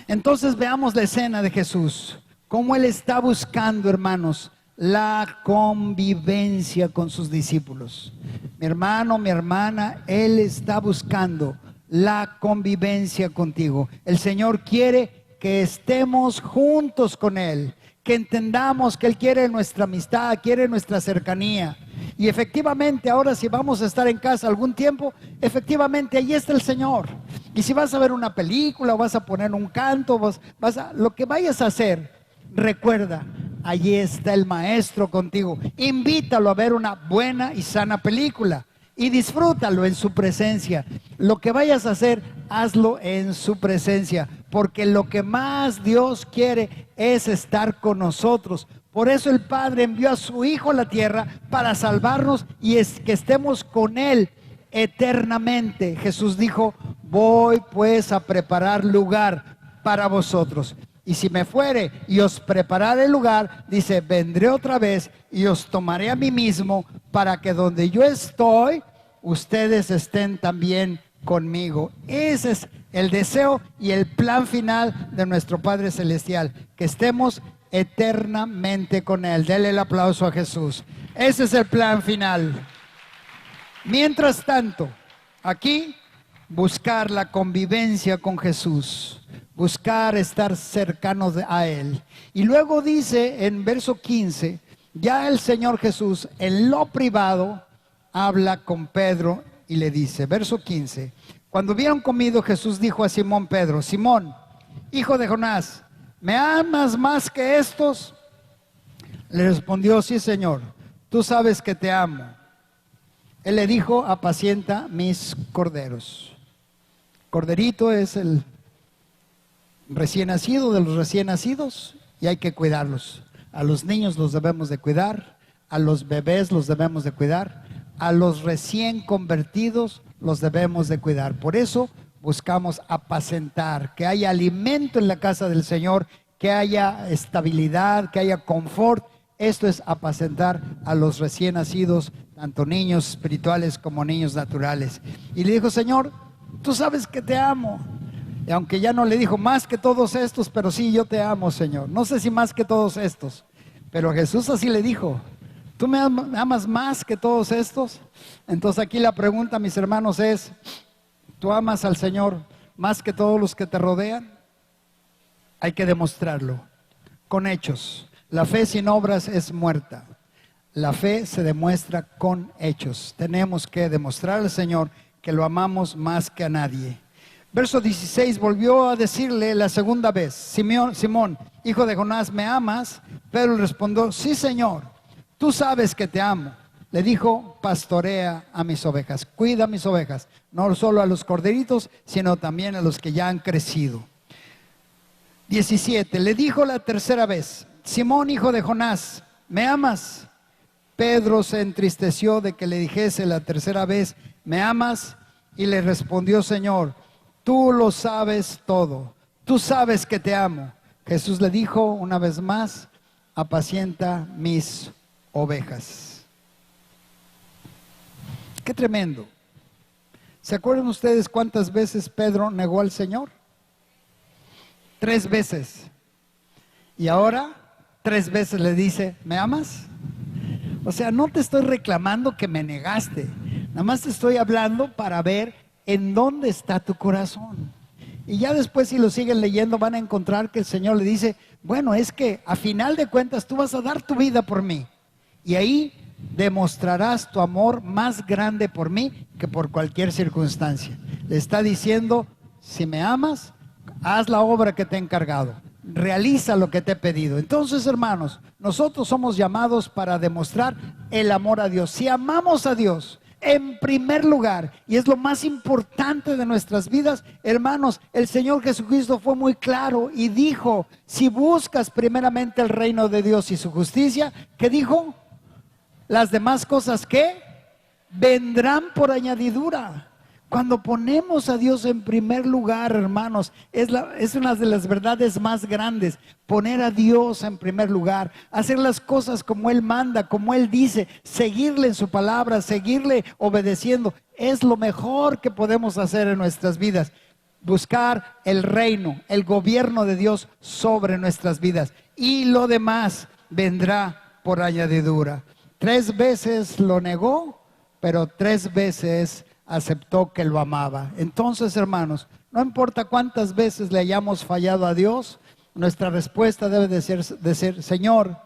Entonces veamos la escena de Jesús, cómo Él está buscando, hermanos, la convivencia con sus discípulos. Mi hermano, mi hermana, Él está buscando la convivencia contigo. El Señor quiere que estemos juntos con Él, que entendamos que Él quiere nuestra amistad, quiere nuestra cercanía. Y efectivamente, ahora si vamos a estar en casa algún tiempo, efectivamente ahí está el Señor. Y si vas a ver una película, o vas a poner un canto, lo que vayas a hacer, recuerda, allí está el Maestro contigo. Invítalo a ver una buena y sana película y disfrútalo en su presencia. Lo que vayas a hacer, hazlo en su presencia, porque lo que más Dios quiere es estar con nosotros. Por eso el Padre envió a su Hijo a la tierra para salvarnos y es que estemos con Él eternamente. Jesús dijo, voy pues a preparar lugar para vosotros. Y si me fuere y os prepararé el lugar, dice, vendré otra vez y os tomaré a mí mismo, para que donde yo estoy, ustedes estén también conmigo. Ese es el deseo y el plan final de nuestro Padre Celestial, que estemos eternamente con Él. Dele el aplauso a Jesús. Ese es el plan final. Mientras tanto, aquí, buscar la convivencia con Jesús, buscar estar cercanos a Él. Y luego dice en verso 15, ya el Señor Jesús en lo privado habla con Pedro y le dice, verso 15, cuando hubieron comido, Jesús dijo a Simón Pedro, Simón, hijo de Jonás, ¿me amas más que estos? Le respondió, sí, Señor, tú sabes que te amo. Él le dijo, apacienta mis corderos. Corderito es el recién nacido de los recién nacidos y hay que cuidarlos. A los niños los debemos de cuidar, a los bebés los debemos de cuidar, a los recién convertidos los debemos de cuidar. Por eso buscamos apacentar, que haya alimento en la casa del Señor, que haya estabilidad, que haya confort. Esto es apacentar a los recién nacidos, tanto niños espirituales como niños naturales. Y le dijo, Señor, tú sabes que te amo. Y aunque ya no le dijo más que todos estos, pero sí, yo te amo, Señor. No sé si más que todos estos, pero Jesús así le dijo, ¿tú me amas más que todos estos? Entonces aquí la pregunta, mis hermanos, es, ¿tú amas al Señor más que todos los que te rodean? Hay que demostrarlo con hechos. La fe sin obras es muerta. La fe se demuestra con hechos. Tenemos que demostrar al Señor que lo amamos más que a nadie. Verso 16, volvió a decirle la segunda vez, Simón, hijo de Jonás, ¿me amas? Pedro respondió, sí, Señor, tú sabes que te amo. Le dijo, pastorea a mis ovejas, cuida a mis ovejas, no solo a los corderitos, sino también a los que ya han crecido. 17, le dijo la tercera vez, Simón, hijo de Jonás, ¿me amas? Pedro se entristeció de que le dijese la tercera vez, ¿me amas? Y le respondió, Señor, tú lo sabes todo, tú sabes que te amo. Jesús le dijo una vez más, apacienta mis ovejas. Qué tremendo. ¿Se acuerdan ustedes cuántas veces Pedro negó al Señor? 3 veces. Y ahora 3 veces le dice, ¿me amas? O sea, no te estoy reclamando que me negaste, nada más te estoy hablando para ver en dónde está tu corazón. Y ya después, si lo siguen leyendo, van a encontrar que el Señor le dice, bueno, es que a final de cuentas tú vas a dar tu vida por mí. Y ahí demostrarás tu amor más grande por mí que por cualquier circunstancia. Le está diciendo, si me amas, haz la obra que te he encargado. Realiza lo que te he pedido. Entonces, hermanos, nosotros somos llamados para demostrar el amor a Dios. Si amamos a Dios en primer lugar, y es lo más importante de nuestras vidas, hermanos, el Señor Jesucristo fue muy claro y dijo, si buscas primeramente el reino de Dios y su justicia, ¿qué dijo? Las demás cosas, ¿qué? Vendrán por añadidura. Cuando ponemos a Dios en primer lugar, hermanos, es una de las verdades más grandes. Poner a Dios en primer lugar, hacer las cosas como Él manda, como Él dice, seguirle en su palabra, seguirle obedeciendo. Es lo mejor que podemos hacer en nuestras vidas. Buscar el reino, el gobierno de Dios sobre nuestras vidas. Y lo demás vendrá por añadidura. 3 veces lo negó, pero 3 veces aceptó que lo amaba. Entonces, hermanos, no importa cuántas veces le hayamos fallado a Dios, nuestra respuesta debe de ser, Señor,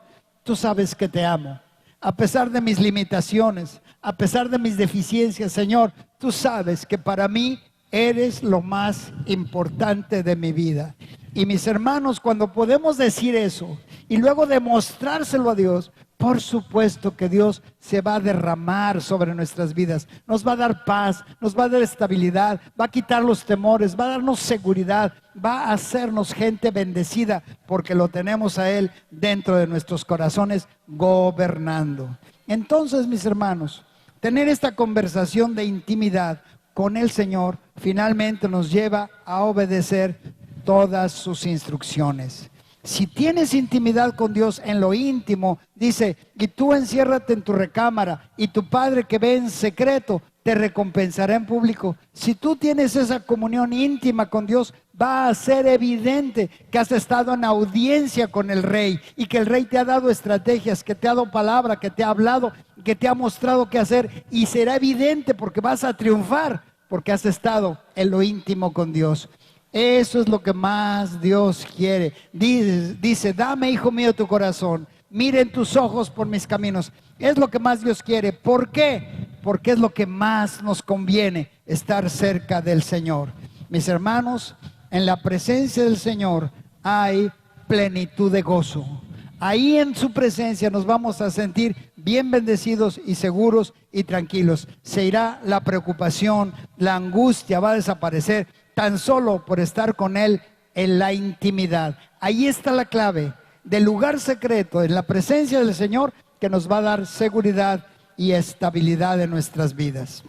tú sabes que te amo. A pesar de mis limitaciones, a pesar de mis deficiencias, Señor, tú sabes que para mí eres lo más importante de mi vida. Y mis hermanos, cuando podemos decir eso y luego demostrárselo a Dios, por supuesto que Dios se va a derramar sobre nuestras vidas, nos va a dar paz, nos va a dar estabilidad, va a quitar los temores, va a darnos seguridad, va a hacernos gente bendecida porque lo tenemos a Él dentro de nuestros corazones gobernando. Entonces, mis hermanos, tener esta conversación de intimidad con el Señor finalmente nos lleva a obedecer todas sus instrucciones. Si tienes intimidad con Dios en lo íntimo, dice, y tú enciérrate en tu recámara, y tu Padre que ve en secreto te recompensará en público. Si tú tienes esa comunión íntima con Dios, va a ser evidente que has estado en audiencia con el Rey, y que el Rey te ha dado estrategias, que te ha dado palabra, que te ha hablado, que te ha mostrado qué hacer, y será evidente porque vas a triunfar, porque has estado en lo íntimo con Dios. Eso es lo que más Dios quiere. Dice, dame, hijo mío, tu corazón. Miren tus ojos por mis caminos. Es lo que más Dios quiere. ¿Por qué? Porque es lo que más nos conviene, estar cerca del Señor. Mis hermanos, en la presencia del Señor hay plenitud de gozo. Ahí en su presencia nos vamos a sentir bien bendecidos y seguros y tranquilos. Se irá la preocupación, la angustia va a desaparecer tan solo por estar con Él en la intimidad. Ahí está la clave del lugar secreto, en la presencia del Señor, que nos va a dar seguridad y estabilidad en nuestras vidas.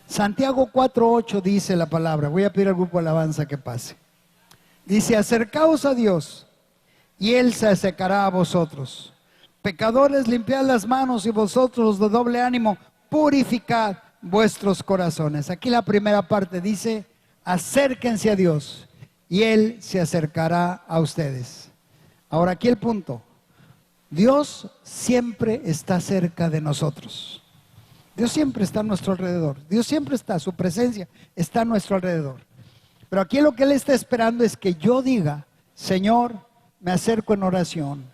Santiago 4:8 dice la palabra. Voy a pedir al grupo de alabanza que pase. Dice, acercaos a Dios y Él se acercará a vosotros. Pecadores, limpiad las manos, y vosotros los de doble ánimo, purificad vuestros corazones. Aquí la primera parte dice, acérquense a Dios y Él se acercará a ustedes. Ahora aquí el punto. Dios siempre está cerca de nosotros. Dios siempre está a nuestro alrededor. Dios siempre está, su presencia está a nuestro alrededor. Pero aquí lo que Él está esperando es que yo diga, Señor, me acerco en oración,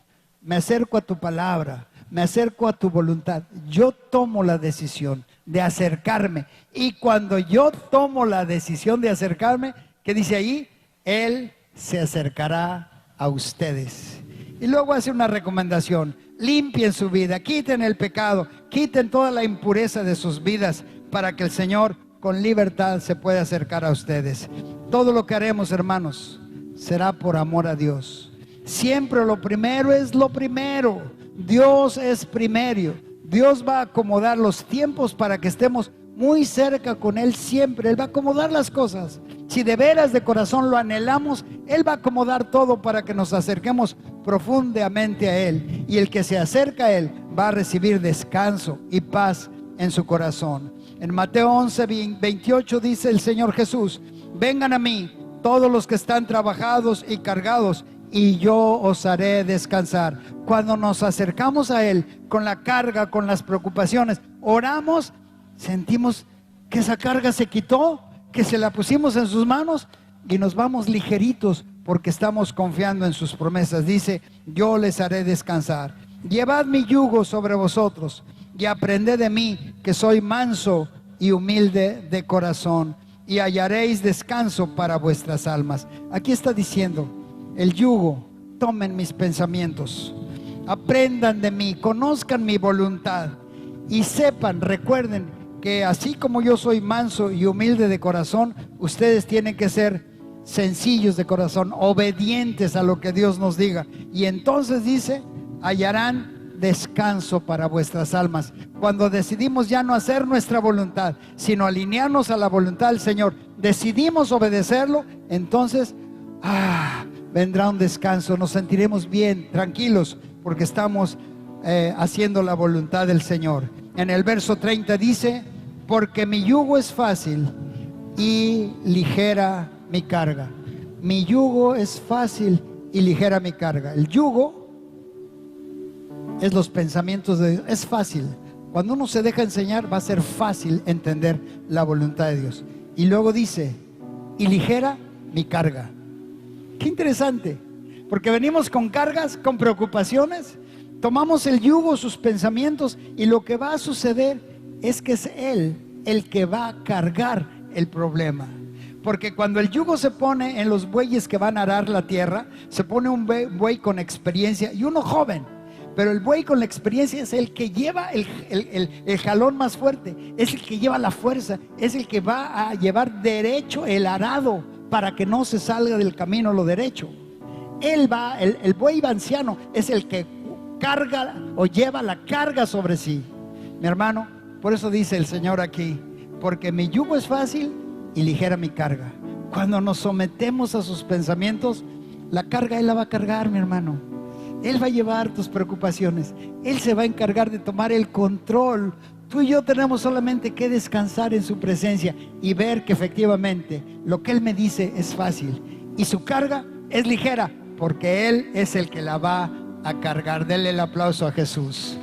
me acerco a tu palabra, me acerco a tu voluntad. Yo tomo la decisión de acercarme. Y cuando yo tomo la decisión de acercarme, ¿qué dice ahí? Él se acercará a ustedes. Y luego hace una recomendación. Limpien su vida, quiten el pecado, quiten toda la impureza de sus vidas, para que el Señor con libertad se pueda acercar a ustedes. Todo lo que haremos, hermanos, será por amor a Dios. Siempre lo primero es lo primero. Dios es primero. Dios va a acomodar los tiempos para que estemos muy cerca con Él siempre. Él va a acomodar las cosas. Si de veras de corazón lo anhelamos, Él va a acomodar todo para que nos acerquemos profundamente a Él. Y el que se acerca a Él va a recibir descanso y paz en su corazón. En Mateo 11:28 dice el Señor Jesús, vengan a mí todos los que están trabajados y cargados, y yo os haré descansar. Cuando nos acercamos a Él con la carga, con las preocupaciones, oramos, sentimos que esa carga se quitó, que se la pusimos en sus manos y nos vamos ligeritos porque estamos confiando en sus promesas. Dice, yo les haré descansar. Llevad mi yugo sobre vosotros y aprended de mí, que soy manso y humilde de corazón, y hallaréis descanso para vuestras almas. Aquí está diciendo, el yugo, tomen mis pensamientos, aprendan de mí, conozcan mi voluntad y sepan, recuerden que así como yo soy manso y humilde de corazón, ustedes tienen que ser sencillos de corazón, obedientes a lo que Dios nos diga. Y entonces dice, hallarán descanso para vuestras almas. Cuando decidimos ya no hacer nuestra voluntad, sino alinearnos a la voluntad del Señor, decidimos obedecerlo, entonces vendrá un descanso, nos sentiremos bien, tranquilos, porque estamos haciendo la voluntad del Señor. En el verso 30 dice: porque mi yugo es fácil y ligera mi carga. Mi yugo es fácil y ligera mi carga. El yugo es los pensamientos de Dios. Es fácil. Cuando uno se deja enseñar, va a ser fácil entender la voluntad de Dios. Y luego dice: y ligera mi carga. Qué interesante, porque venimos con cargas, con preocupaciones, tomamos el yugo, sus pensamientos, y lo que va a suceder es que es Él el que va a cargar el problema. Porque cuando el yugo se pone en los bueyes que van a arar la tierra, se pone un buey con experiencia y uno joven. Pero el buey con la experiencia es el que lleva el jalón más fuerte, es el que lleva la fuerza, es el que va a llevar derecho el arado para que no se salga del camino lo derecho. El buey anciano es el que carga o lleva la carga sobre sí. Mi hermano, por eso dice el Señor aquí: porque mi yugo es fácil y ligera mi carga. Cuando nos sometemos a sus pensamientos, la carga Él la va a cargar, mi hermano. Él va a llevar tus preocupaciones. Él se va a encargar de tomar el control. Tú y yo tenemos solamente que descansar en su presencia y ver que efectivamente lo que Él me dice es fácil y su carga es ligera, porque Él es el que la va a cargar. Denle el aplauso a Jesús.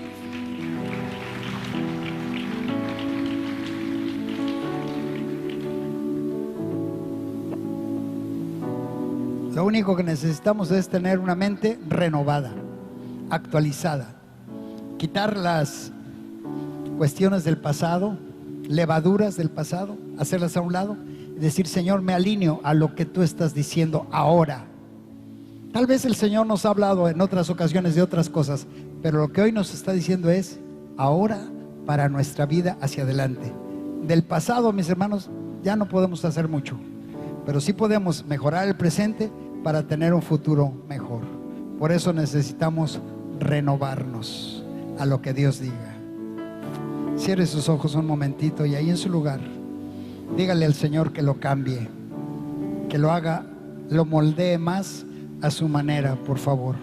Lo único que necesitamos es tener una mente renovada, actualizada, quitar las cuestiones del pasado, levaduras del pasado, hacerlas a un lado y decir: Señor, me alineo a lo que tú estás diciendo ahora. Tal vez el Señor nos ha hablado en otras ocasiones de otras cosas, pero lo que hoy nos está diciendo es ahora para nuestra vida hacia adelante. Del pasado, mis hermanos, ya no podemos hacer mucho, pero sí podemos mejorar el presente para tener un futuro mejor. Por eso necesitamos renovarnos a lo que Dios diga. Cierre sus ojos un momentito y ahí en su lugar dígale al Señor que lo cambie, que lo haga, lo moldee más a su manera, por favor.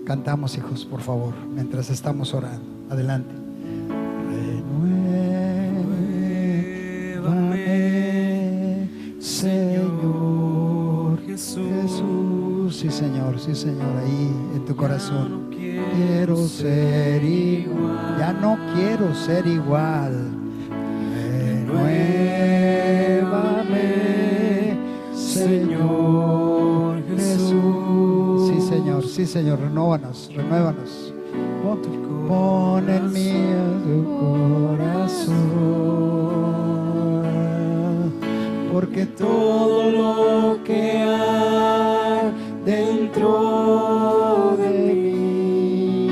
Cantamos, hijos, por favor, mientras estamos orando. Adelante. Renuévame, Señor Jesús. Sí, Señor, ahí en tu corazón. Quiero ser igual. Ya no quiero ser igual. Renuévame, Señor Jesús. Sí, Señor, renóvanos. Pon en mí tu corazón, porque todo lo que hay dentro de mí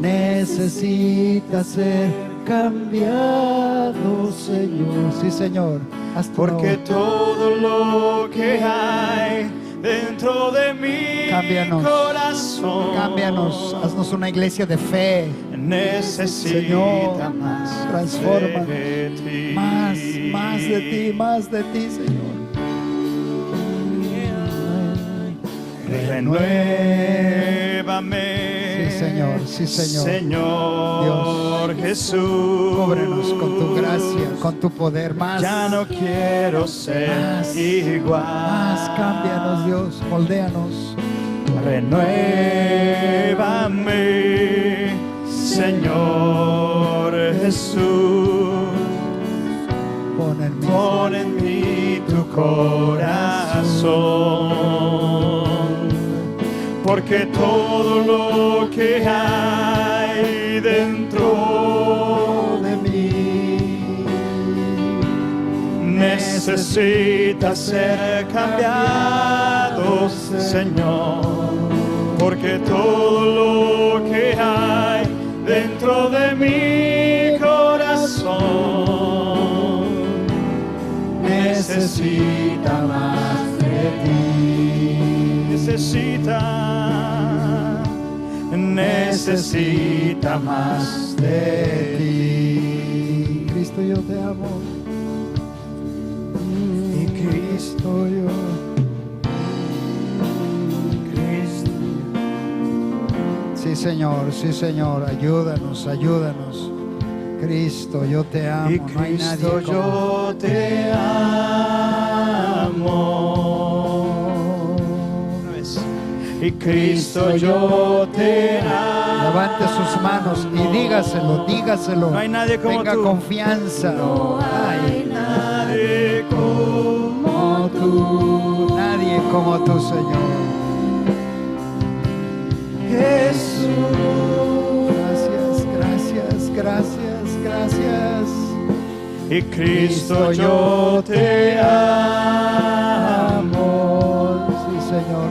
necesita ser cambiado, Señor. Sí, Señor. Porque todo lo que hay dentro de mi corazón, cámbianos, haznos una iglesia de fe. Necesita, Señor, más transforma, de ti. más de ti, Señor. Renuévame, sí, Señor. Señor Dios, Jesús, cúbrenos con tu gracia, con tu poder. Más, ya no quiero ser igual. Más, cámbianos, Dios, moldéanos. Renuévame, Señor Jesús. Pon en mí tu corazón, porque todo lo que hay dentro de mí necesita ser cambiado, Señor, porque todo lo que hay dentro de mi corazón necesita más de ti. Necesita necesita más de ti. Cristo, yo te amo. Y Cristo, yo. Sí, Señor, ayúdanos, ayúdanos. Cristo, yo te amo. Y No hay nadie Cristo, como. yo te amo. Una vez. Y Cristo, yo te amo. Levante sus manos y dígaselo, dígaselo. No hay nadie como Tenga tú. confianza. No hay nadie como tú. Nadie como tú, Señor. Jesús. Gracias. Y Cristo, yo te amo.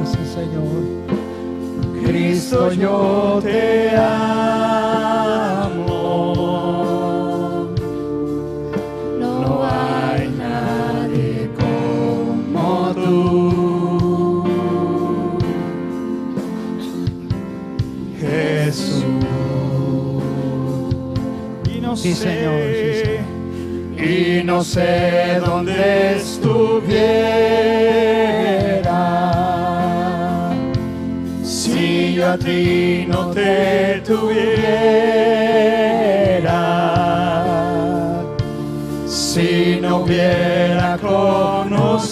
Sí, Señor. Cristo, yo te amo. No hay nadie como tú. Jesús. Y no Sí, sé, Señor, y no sé dónde estuviera si yo a ti no te tuviera, si no hubiera conocido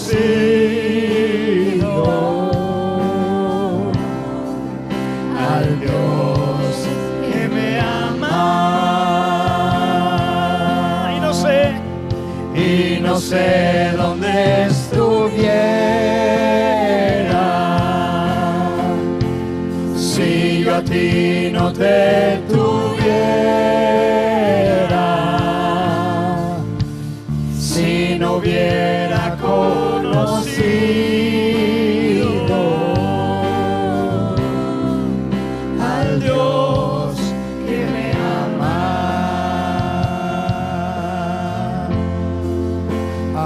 al Dios que me ama. Y no sé dónde estuviera si yo a ti no te tuviera, si no hubiera conocido al Dios que me ama.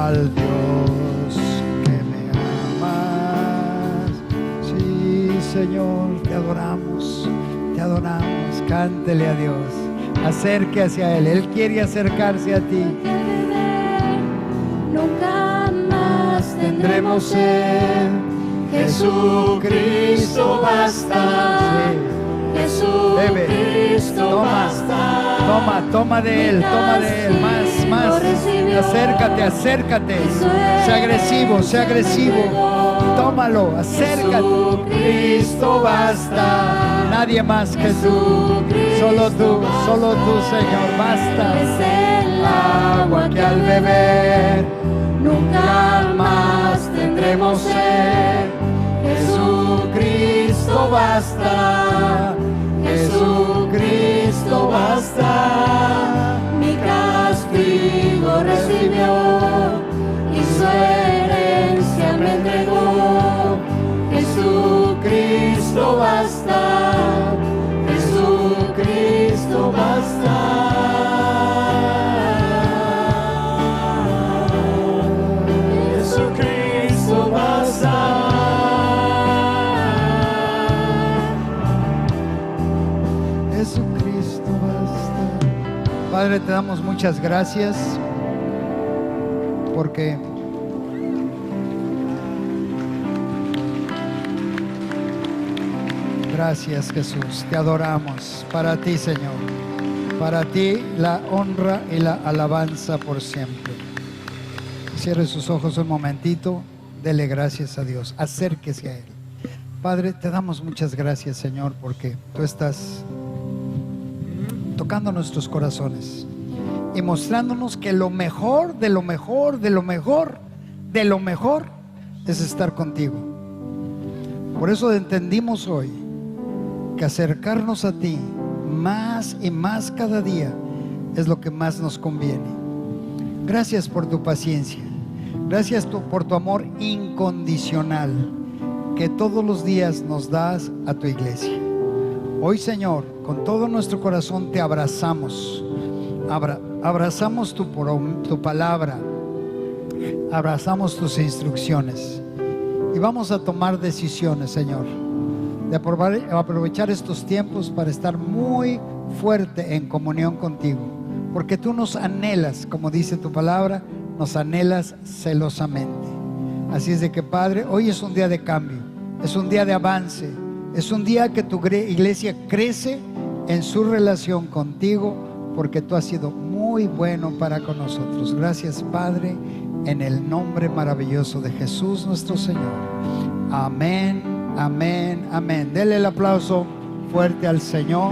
Al Dios que me amas. Sí, Señor, te adoramos. Cántele a Dios. Acerque hacia Él. Él quiere acercarse a ti. Nunca más tendremos sed. Jesucristo basta. Bebe. Jesucristo basta. Toma de Él. Más. Acércate. Sea agresivo. Tómalo, acércate. Jesucristo basta. Nadie más que tú. Solo tú, Señor, basta. Es el Agua que al beber nunca más tendremos sed. Jesucristo basta. Jesucristo basta. Mi castigo recibió y su herencia me entregó. Jesucristo basta. Jesucristo basta. Jesucristo basta. Jesucristo basta. Padre, te damos muchas gracias porque gracias, Jesús, te adoramos. Para ti, Señor, para ti la honra y la alabanza por siempre. Cierre sus ojos un momentito, dele gracias a Dios, acérquese a Él. Padre, te damos muchas gracias, Señor, porque tú estás tocando nuestros corazones y mostrándonos que lo mejor es estar contigo. Por eso entendimos hoy que acercarnos a ti más y más cada día es lo que más nos conviene. Gracias por tu paciencia, gracias por tu amor incondicional que todos los días nos das a tu iglesia. Hoy, Señor, con todo nuestro corazón te abrazamos. Abrazamos tu palabra, abrazamos tus instrucciones y vamos a tomar decisiones, Señor, de aprovechar estos tiempos para estar muy fuerte en comunión contigo, porque tú nos anhelas, como dice tu palabra, nos anhelas celosamente. Así es de que, Padre, hoy es un día de cambio, es un día de avance, es un día que tu iglesia crece en su relación contigo, porque tú has sido muy bueno para con nosotros. Gracias, Padre, en el nombre maravilloso de Jesús nuestro Señor. Amén, amén, amén. Dele el aplauso fuerte al Señor.